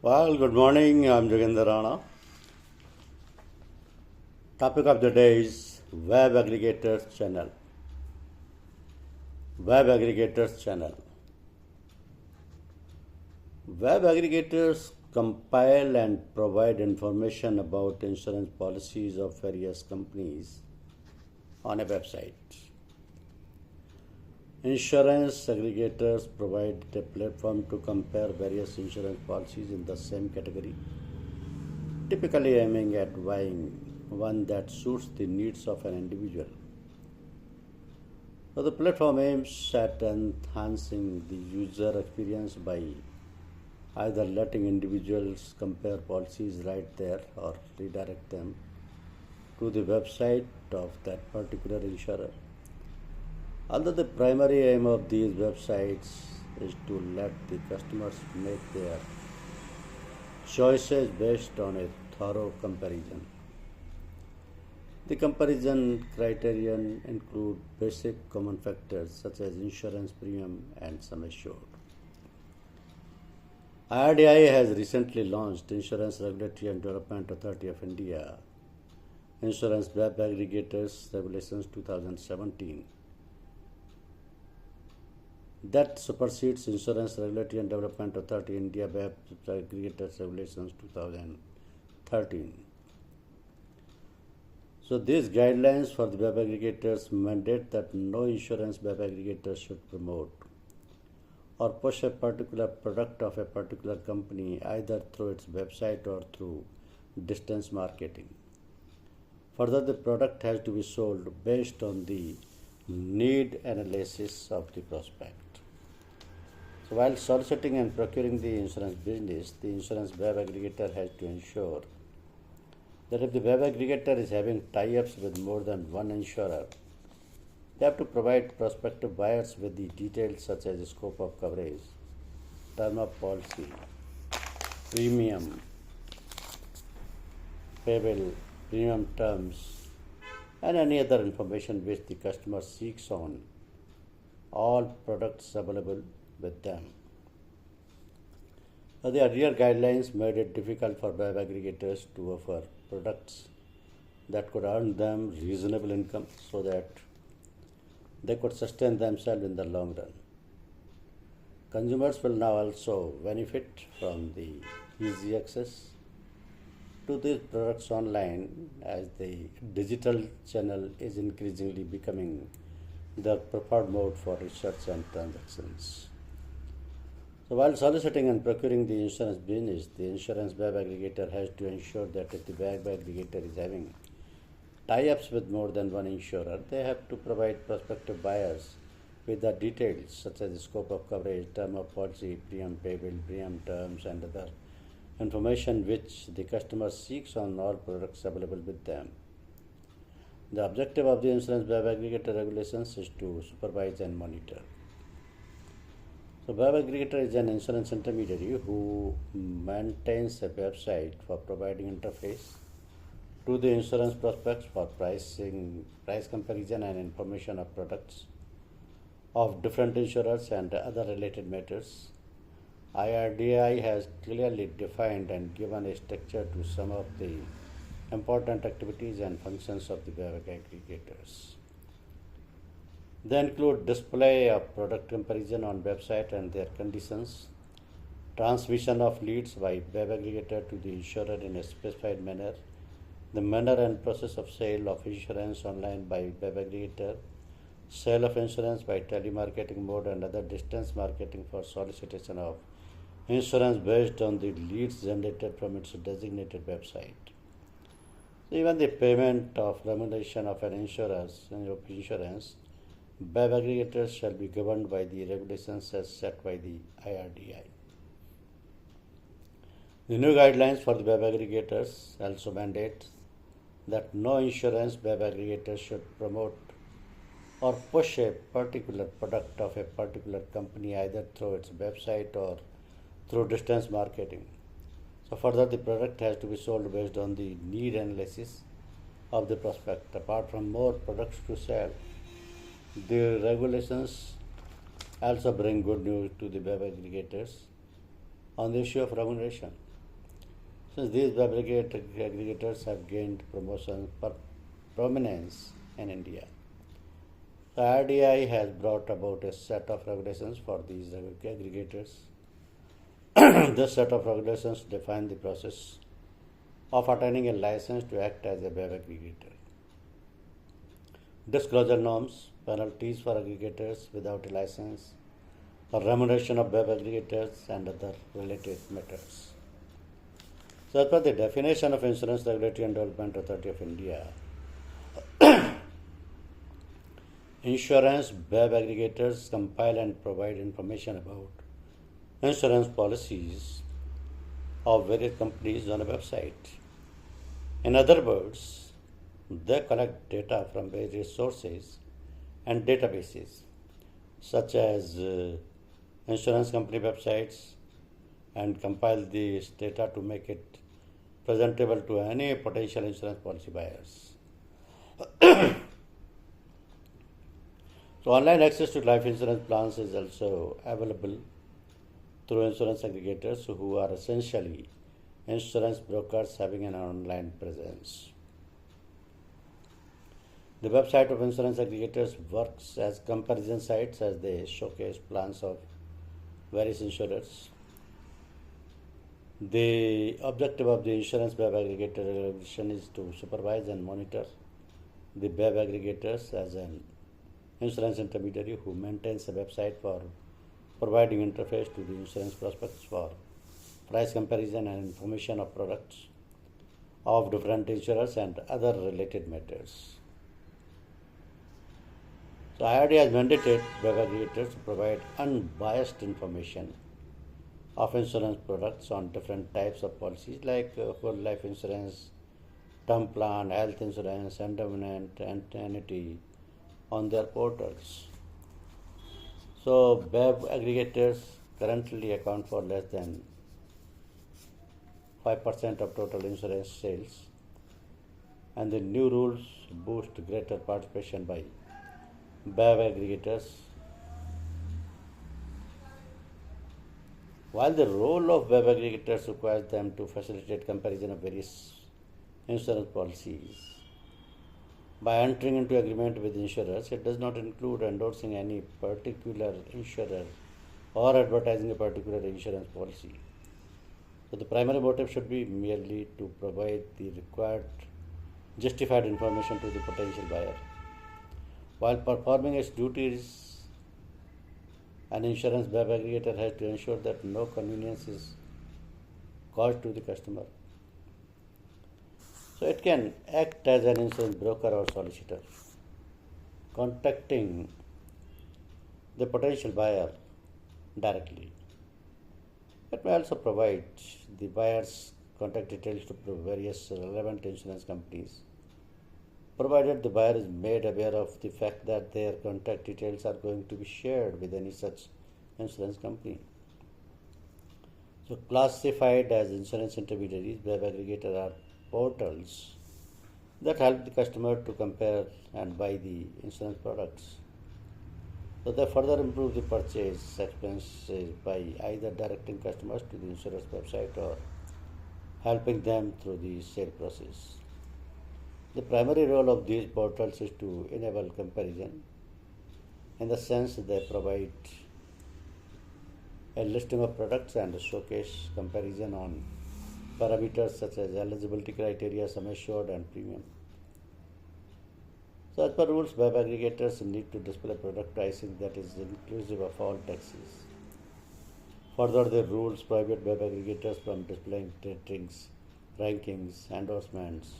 Well, good morning. I'm Jogendra Rana. Topic of the day is Web Aggregator Channel. Web Aggregators Channel. Web aggregators compile and provide information about insurance policies of various companies on a website. Insurance aggregators provide a platform to compare various insurance policies in the same category, typically aiming at buying one that suits the needs of an individual. So the platform aims at enhancing the user experience by either letting individuals compare policies right there or redirect them to the website of that particular insurer. Although the primary aim of these websites is to let the customers make their choices based on a thorough comparison. The comparison criterion include basic common factors such as insurance premium and sum assured. IRDAI has recently launched Insurance Regulatory and Development Authority of India Insurance Web Aggregators Regulations 2017 that supersedes Insurance Regulatory and Development Authority India Web Aggregators Regulations 2013. So these guidelines for the web aggregators mandate that no insurance web aggregator should promote or push a particular product of a particular company either through its website or through distance marketing. Further, the product has to be sold based on the need analysis of the prospect. So while soliciting and procuring the insurance business, the insurance web aggregator has to ensure that if the web aggregator is having tie-ups with more than one insurer, they have to provide prospective buyers with the details such as the scope of coverage, term of policy, premium, payable, premium terms, and any other information which the customer seeks on all products available with them. The earlier guidelines made it difficult for web aggregators to offer products that could earn them reasonable income so that they could sustain themselves in the long run. Consumers will now also benefit from the easy access to these products online as the digital channel is increasingly becoming the preferred mode for research and transactions. So while soliciting and procuring the insurance business, the insurance web aggregator has to ensure that if the web aggregator is having tie-ups with more than one insurer, they have to provide prospective buyers with the details such as the scope of coverage, term of policy, premium payable, premium terms, and other information which the customer seeks on all products available with them. The objective of the insurance web aggregator regulations is to supervise and monitor. So web aggregator is an insurance intermediary who maintains a website for providing interface to the insurance prospects for pricing, price comparison and information of products of different insurers and other related matters. IRDAI has clearly defined and given a structure to some of the important activities and functions of the web aggregators. They include display of product comparison on website and their conditions, transmission of leads by web aggregator to the insurer in a specified manner, the manner and process of sale of insurance online by web aggregator, sale of insurance by telemarketing mode and other distance marketing for solicitation of insurance based on the leads generated from its designated website. Even the payment of remuneration of an insurance, web aggregators shall be governed by the regulations as set by the IRDAI. The new guidelines for the web aggregators also mandate that no insurance web aggregator should promote or push a particular product of a particular company either through its website or through distance marketing. So further, the product has to be sold based on the need analysis of the prospect. Apart from more products to sell, the regulations also bring good news to the web aggregators on the issue of remuneration. Since these aggregators have gained prominence in India, the RDI has brought about a set of regulations for these aggregators. This set of regulations define the process of attaining a license to act as a web aggregator. Disclosure norms, penalties for aggregators without a license, remuneration of web aggregators, and other related matters. So, as per the definition of Insurance Regulatory and Development Authority of India, insurance web aggregators compile and provide information about insurance policies of various companies on a website. In other words, they collect data from various sources and databases, such as insurance company websites, and compile this data to make it presentable to any potential insurance policy buyers. So, online access to life insurance plans is also available through insurance aggregators who are essentially insurance brokers having an online presence. The website of insurance aggregators works as comparison sites as they showcase plans of various insurers. The objective of the insurance web aggregator regulation is to supervise and monitor the web aggregators as an insurance intermediary who maintains a website for providing interface to the insurance prospects for price comparison and information of products of different insurers and other related matters. So, IRD has mandated web aggregators to provide unbiased information of insurance products on different types of policies like whole life insurance, term plan, health insurance, endowment, and annuity on their portals. So, web aggregators currently account for less than 5% of total insurance sales, and the new rules boost greater participation by web aggregators. While the role of web aggregators requires them to facilitate comparison of various insurance policies, by entering into agreement with insurers, it does not include endorsing any particular insurer or advertising a particular insurance policy. So the primary motive should be merely to provide the required justified information to the potential buyer. While performing its duties, an insurance web aggregator has to ensure that no convenience is caused to the customer. So it can act as an insurance broker or solicitor, contacting the potential buyer directly. It may also provide the buyer's contact details to various relevant insurance companies, provided the buyer is made aware of the fact that their contact details are going to be shared with any such insurance company. So, classified as insurance intermediaries, web aggregators are portals that help the customer to compare and buy the insurance products. So they further improve the purchase experiences by either directing customers to the insurer's website or helping them through the sale process. The primary role of these portals is to enable comparison, in the sense they provide a listing of products and showcase comparison on parameters such as eligibility criteria, sum assured, and premium. So, as per rules, web aggregators need to display product pricing that is inclusive of all taxes. Further, the rules prohibit web aggregators from displaying ratings, rankings, endorsements,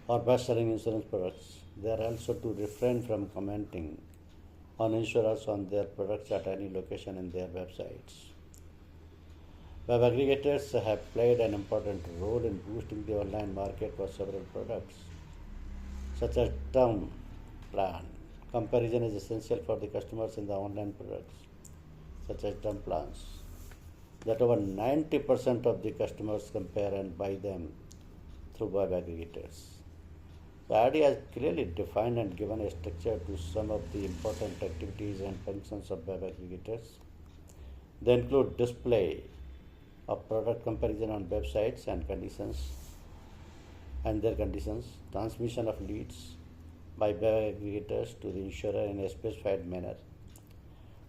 or best-selling insurance products. They are also to refrain from commenting on insurers on their products at any location in their websites. Web aggregators have played an important role in boosting the online market for several products, such as term plan. Comparison is essential for the customers in the online products, such as term plans, that over 90% of the customers compare and buy them through web aggregators. The idea has clearly defined and given a structure to some of the important activities and functions of web aggregators. They include display of product comparison on websites and their conditions, transmission of leads by web aggregators to the insurer in a specified manner,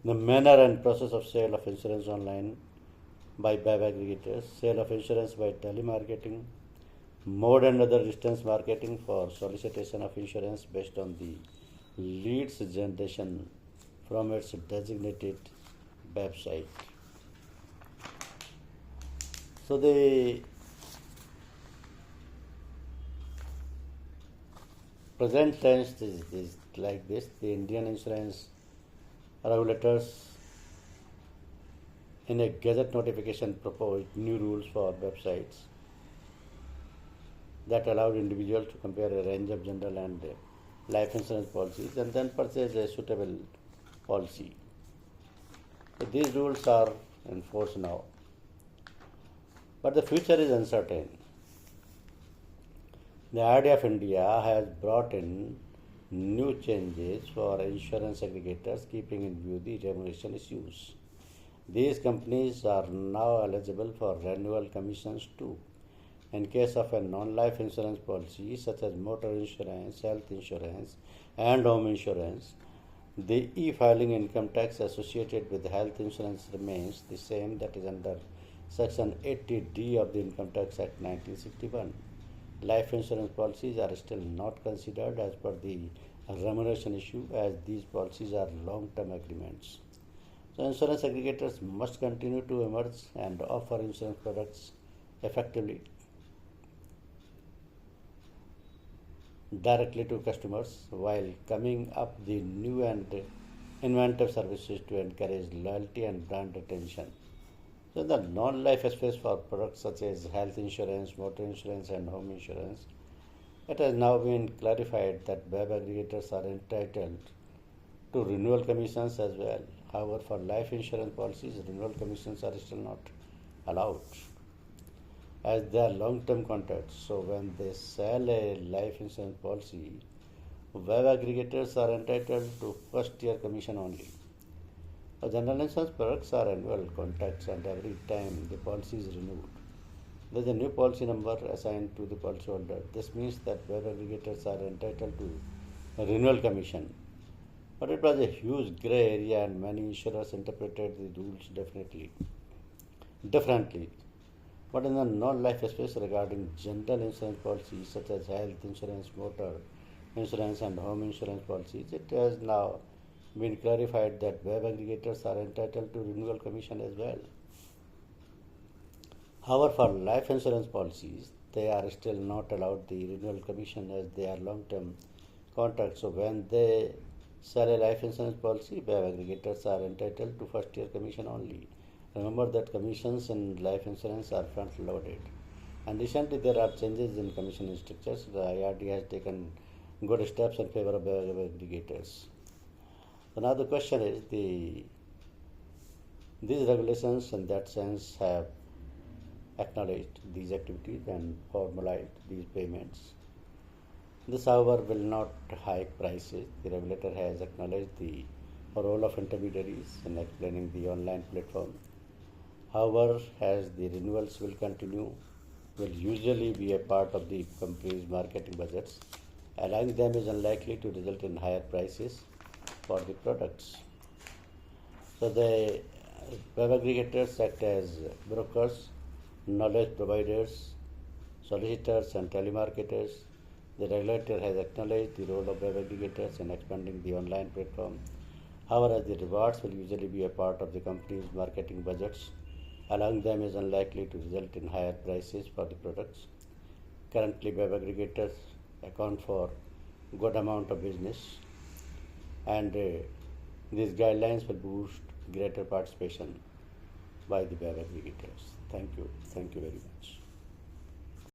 the manner and process of sale of insurance online by web aggregators, sale of insurance by telemarketing, mode and other distance marketing for solicitation of insurance based on the leads generation from its designated website. So the present tense is like this. The Indian insurance regulators in a gazette notification proposed new rules for websites that allowed individuals to compare a range of general and life insurance policies and then purchase a suitable policy. So these rules are in force now, but the future is uncertain. The idea of India has brought in new changes for insurance aggregators, keeping in view the remuneration issues. These companies are now eligible for renewal commissions too. In case of a non-life insurance policy such as motor insurance, health insurance, and home insurance, the e-filing income tax associated with health insurance remains the same, that is under Section 80D of the Income Tax Act 1961. Life insurance policies are still not considered as per the remuneration issue, as these policies are long-term agreements. So insurance aggregators must continue to emerge and offer insurance products effectively directly to customers while coming up the new and inventive services to encourage loyalty and brand retention. So the non-life space for products such as health insurance, motor insurance, and home insurance, it has now been clarified that web aggregators are entitled to renewal commissions as well. However, for life insurance policies, renewal commissions are still not allowed, as they are long-term contracts. So when they sell a life insurance policy, web aggregators are entitled to first-year commission only. General insurance products are annual contracts, and every time the policy is renewed, there is a new policy number assigned to the policyholder. This means that web aggregators are entitled to a renewal commission. But it was a huge grey area, and many insurers interpreted the rules differently. But in the non-life space regarding general insurance policies such as health insurance, motor insurance, and home insurance policies, it has now been clarified that web aggregators are entitled to renewal commission as well. However, for life insurance policies, they are still not allowed the renewal commission, as they are long-term contracts. So when they sell a life insurance policy, web aggregators are entitled to first-year commission only. Remember that commissions in life insurance are front-loaded. And recently there are changes in commission structures. The IRD has taken good steps in favor of web aggregators. So now the question is, these regulations in that sense have acknowledged these activities and formalized these payments. This, however, will not hike prices. The regulator has acknowledged the role of intermediaries in explaining the online platform. However, as the renewals will continue, will usually be a part of the company's marketing budgets, allowing them is unlikely to result in higher prices for the products. So the web aggregators act as brokers, knowledge providers, solicitors, and telemarketers. The regulator has acknowledged the role of web aggregators in expanding the online platform. However, as the rewards will usually be a part of the company's marketing budgets, allowing them is unlikely to result in higher prices for the products. Currently, web aggregators account for a good amount of business, and these guidelines will boost greater participation by the web aggregators. Thank you. Thank you very much.